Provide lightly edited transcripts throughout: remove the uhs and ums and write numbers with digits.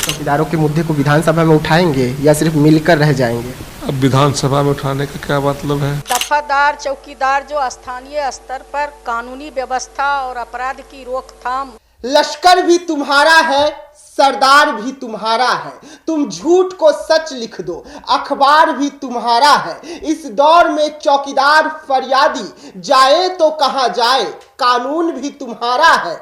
चौकीदारों के मुद्दे को विधानसभा में उठाएंगे या सिर्फ मिलकर रह जाएंगे? अब विधानसभा में उठाने का क्या मतलब है? दफादार चौकीदार जो स्थानीय स्तर पर कानूनी व्यवस्था और अपराध की रोकथाम। लश्कर भी तुम्हारा है, सरदार भी तुम्हारा है। तुम झूठ को सच लिख दो, अखबार भी तुम्हारा है। इस दौर में चौकीदार फरियादी जाए तो कहां जाए, कानून भी तुम्हारा है,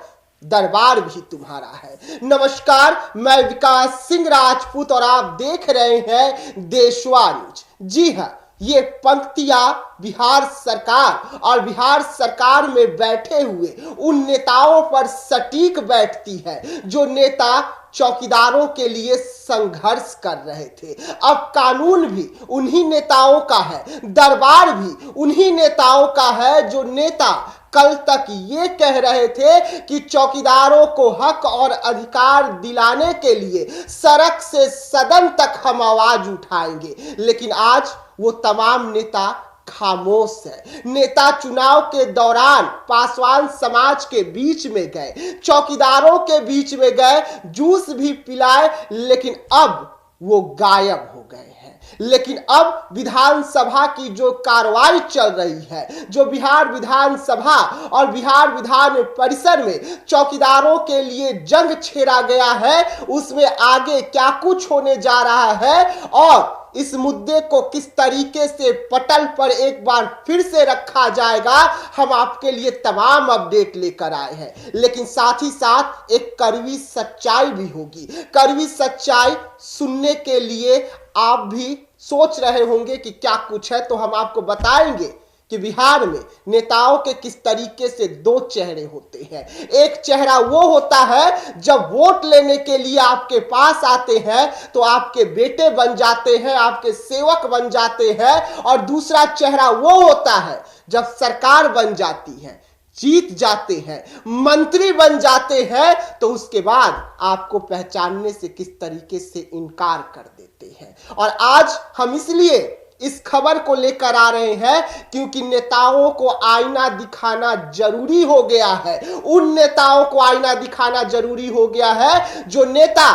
दरबार भी तुम्हारा है। नमस्कार, मैं विकास सिंह राजपूत और आप देख रहे हैं देशवा न्यूज। जी हाँ, ये पंक्तियां बिहार सरकार और बिहार सरकार में बैठे हुए उन नेताओं पर सटीक बैठती है जो नेता चौकीदारों के लिए संघर्ष कर रहे थे। अब कानून भी उन्हीं नेताओं का है, दरबार भी उन्हीं नेताओं का है जो नेता कल तक ये कह रहे थे कि चौकीदारों को हक और अधिकार दिलाने के लिए सड़क से सदन तक हम आवाज उठाएंगे, लेकिन आज वो तमाम नेता खामोश है। नेता चुनाव के दौरान पासवान समाज के बीच में गए, चौकीदारों के बीच में गए, जूस भी पिलाए, लेकिन अब वो गायब हो गए हैं। लेकिन अब विधानसभा की जो कार्रवाई चल रही है, जो बिहार विधानसभा और बिहार विधान परिसर में चौकीदारों के लिए जंग छेड़ा गया है, उसमें आगे क्या कुछ होने जा रहा है और इस मुद्दे को किस तरीके से पटल पर एक बार फिर से रखा जाएगा, हम आपके लिए तमाम अपडेट लेकर आए हैं। लेकिन साथ ही साथ एक कड़वी सच्चाई भी होगी। कड़वी सच्चाई सुनने के लिए आप भी सोच रहे होंगे कि क्या कुछ है, तो हम आपको बताएंगे कि बिहार में नेताओं के किस तरीके से दो चेहरे होते हैं। एक चेहरा वो होता है जब वोट लेने के लिए आपके पास आते हैं तो आपके बेटे बन जाते हैं, आपके सेवक बन जाते हैं, और दूसरा चेहरा वो होता है जब सरकार बन जाती है, जीत जाते हैं, मंत्री बन जाते हैं, तो उसके बाद आपको पहचानने से किस तरीके से इनकार कर देते हैं। और आज हम इसलिए इस खबर को लेकर आ रहे हैं क्योंकि नेताओं को आईना दिखाना जरूरी हो गया है। उन नेताओं को आईना दिखाना जरूरी हो गया है जो नेता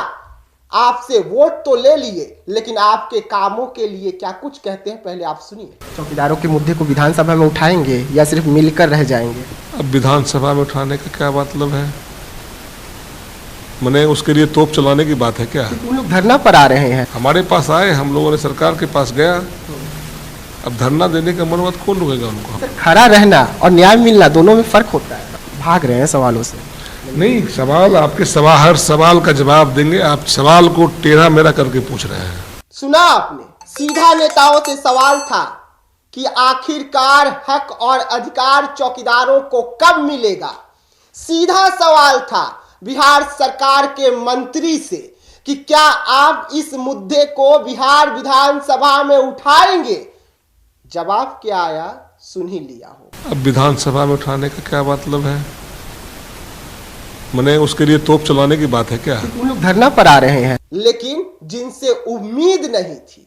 आपसे वोट तो ले लिए, लेकिन आपके कामों के लिए क्या कुछ कहते हैं, पहले आप सुनिए। चौकीदारों के मुद्दे को विधानसभा में उठाएंगे या सिर्फ मिलकर रह जाएंगे? अब विधानसभा में उठाने का क्या मतलब है? मैंने उसके लिए तोप चलाने की बात है क्या? उन लोग धरना पर आ रहे हैं। हमारे पास आए, हम लोगों ने सरकार के पास गया। अब धरना देने का मनोमत कौन रोकेगा उनको? खड़ा रहना और न्याय मिलना दोनों में फर्क होता है। भाग रहे हैं सवालों से। नहीं, सवाल आपके सवाल, हर सवाल का जवाब देंगे। आप सवाल को टेढ़ा मेढ़ा करके पूछ रहे हैं। सुना आपने, सीधा नेताओं से सवाल था कि आखिरकार हक और अधिकार चौकीदारों को कब मिलेगा। सीधा सवाल था बिहार सरकार के मंत्री से कि क्या आप इस मुद्दे को बिहार विधानसभा में उठाएंगे। जवाब क्या आया, सुन ही लिया हो। अब विधानसभा में उठाने का क्या मतलब है? मैंने उसके लिए तोप चलाने की बात है क्या? उन लोग धरना पर आ रहे हैं। लेकिन जिनसे उम्मीद नहीं थी,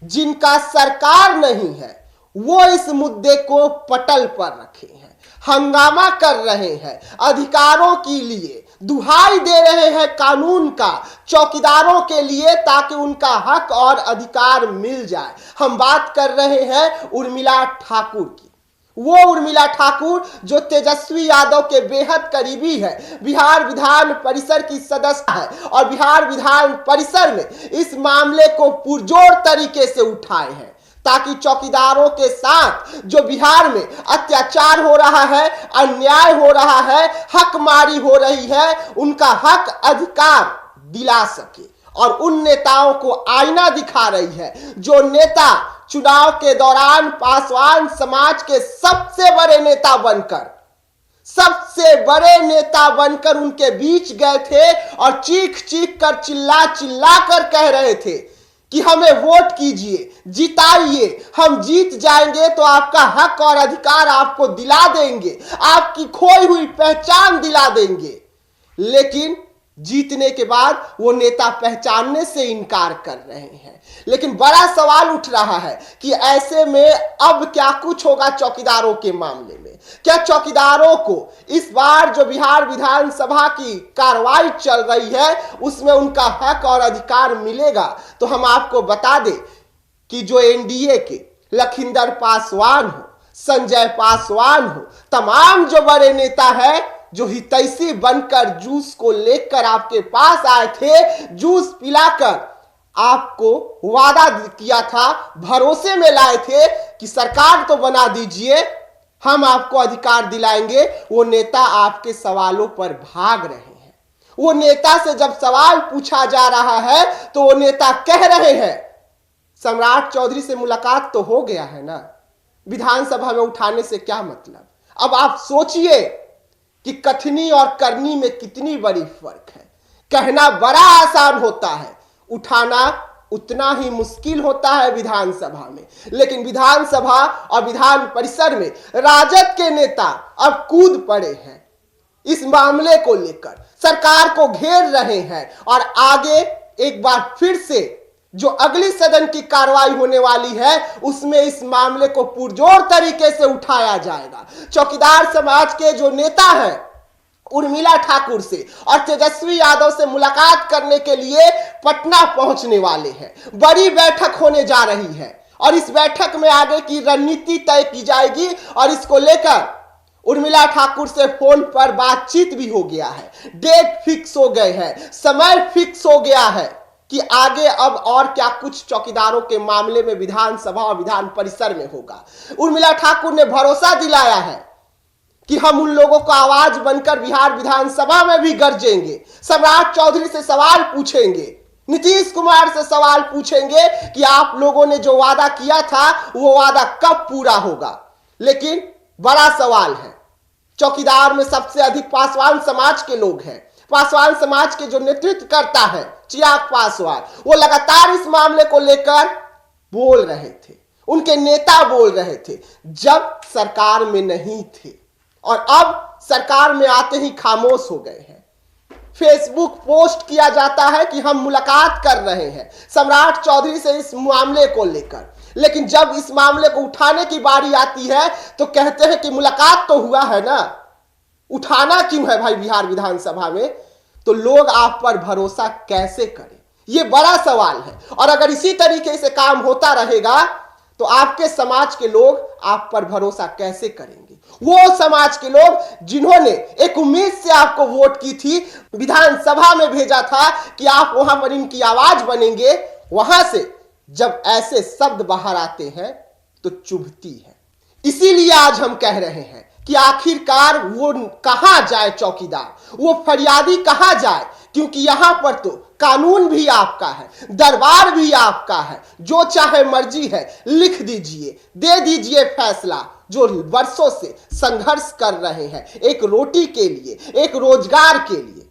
जिनका सरकार नहीं है, वो इस मुद्दे को पटल पर रखे हैं, हंगामा कर रहे हैं, अधिकारों के लिए दुहाई दे रहे हैं कानून का, चौकीदारों के लिए, ताकि उनका हक और अधिकार मिल जाए। हम बात कर रहे हैं उर्मिला ठाकुर की। वो उर्मिला ठाकुर जो तेजस्वी यादव के बेहद करीबी है, बिहार विधान परिषद की सदस्य है और बिहार विधान परिषद में इस मामले को पुरजोर तरीके से उठाए हैं ताकि चौकीदारों के साथ जो बिहार में अत्याचार हो रहा है, अन्याय हो रहा है, हकमारी हो रही है, उनका हक अधिकार दिला सके। और उन नेताओं को आईना दिखा रही है जो नेता चुनाव के दौरान पासवान समाज के सबसे बड़े नेता बनकर उनके बीच गए थे और चीख चीख कर, चिल्ला चिल्ला कर कह रहे थे कि हमें वोट कीजिए, जिताइए, हम जीत जाएंगे तो आपका हक और अधिकार आपको दिला देंगे, आपकी खोई हुई पहचान दिला देंगे। लेकिन जीतने के बाद वो नेता पहचानने से इनकार कर रहे हैं। लेकिन बड़ा सवाल उठ रहा है कि ऐसे में अब क्या कुछ होगा चौकीदारों के मामले में। क्या चौकीदारों को इस बार जो बिहार विधानसभा की कार्रवाई चल रही है उसमें उनका हक और अधिकार मिलेगा? तो हम आपको बता दें कि जो एनडीए के लखिंदर पासवान हो, संजय पासवान हो, तमाम जो बड़े नेता है जो हितैषी बनकर जूस को लेकर आपके पास आए थे, जूस पिलाकर आपको वादा किया था, भरोसे में लाए थे कि सरकार तो बना दीजिए, हम आपको अधिकार दिलाएंगे, वो नेता आपके सवालों पर भाग रहे हैं। वो नेता से जब सवाल पूछा जा रहा है तो वो नेता कह रहे हैं सम्राट चौधरी से मुलाकात तो हो गया है ना, विधानसभा में उठाने से क्या मतलब। अब आप सोचिए कि कथनी और करनी में कितनी बड़ी फर्क है। कहना बड़ा आसान होता है, उठाना उतना ही मुश्किल होता है विधानसभा में। लेकिन विधानसभा और विधान परिसर में राजद के नेता अब कूद पड़े हैं, इस मामले को लेकर सरकार को घेर रहे हैं और आगे एक बार फिर से जो अगली सदन की कार्रवाई होने वाली है उसमें इस मामले को पुरजोर तरीके से उठाया जाएगा। चौकीदार समाज के जो नेता हैं उर्मिला ठाकुर से और तेजस्वी यादव से मुलाकात करने के लिए पटना पहुंचने वाले हैं। बड़ी बैठक होने जा रही है और इस बैठक में आगे की रणनीति तय की जाएगी और इसको लेकर उर्मिला ठाकुर से फोन पर बातचीत भी हो गया है, डेट फिक्स हो गए हैं, समय फिक्स हो गया है कि आगे अब और क्या कुछ चौकीदारों के मामले में विधानसभा और विधान परिसर में होगा। उर्मिला ठाकुर ने भरोसा दिलाया है कि हम उन लोगों को आवाज बनकर बिहार विधानसभा में भी गरजेंगे, सम्राट चौधरी से सवाल पूछेंगे, नीतीश कुमार से सवाल पूछेंगे कि आप लोगों ने जो वादा किया था वो वादा कब पूरा होगा। लेकिन बड़ा सवाल है, चौकीदार में सबसे अधिक पासवान समाज के लोग हैं। पासवान समाज के जो नेतृत्व करता है चिराग पासवान, वो लगातार इस मामले को लेकर बोल रहे थे, उनके नेता बोल रहे थे जब सरकार में नहीं थे और अब सरकार में आते ही खामोश हो गए हैं। फेसबुक पोस्ट किया जाता है कि हम मुलाकात कर रहे हैं सम्राट चौधरी से इस मामले को लेकर, लेकिन जब इस मामले को उठाने की बारी आती है तो कहते हैं कि मुलाकात तो हुआ है ना, उठाना क्यों है भाई बिहार विधानसभा में। तो लोग आप पर भरोसा कैसे करें, यह बड़ा सवाल है। और अगर इसी तरीके से काम होता रहेगा तो आपके समाज के लोग आप पर भरोसा कैसे करेंगे? वो समाज के लोग जिन्होंने एक उम्मीद से आपको वोट की थी, विधानसभा में भेजा था कि आप वहां पर इनकी आवाज बनेंगे, वहां से जब ऐसे शब्द बाहर आते हैं तो चुभती है। इसीलिए आज हम कह रहे हैं कि आखिरकार वो कहां जाए चौकीदार, वो फरियादी कहां जाए, क्योंकि यहां पर तो कानून भी आपका है, दरबार भी आपका है, जो चाहे मर्जी है लिख दीजिए, दे दीजिए फैसला। जो वर्षों से संघर्ष कर रहे हैं एक रोटी के लिए, एक रोजगार के लिए,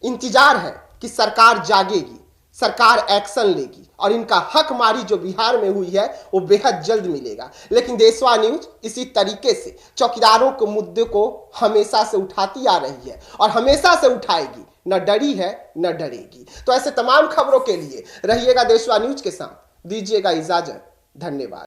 इंतजार है कि सरकार जागेगी, सरकार एक्शन लेगी और इनका हक मारी जो बिहार में हुई है वो बेहद जल्द मिलेगा। लेकिन देशवा न्यूज इसी तरीके से चौकीदारों के मुद्दे को हमेशा से उठाती आ रही है और हमेशा से उठाएगी, न डरी है न डरेगी। तो ऐसे तमाम खबरों के लिए रहिएगा देशवा न्यूज के साथ, दीजिएगा इजाजत, धन्यवाद।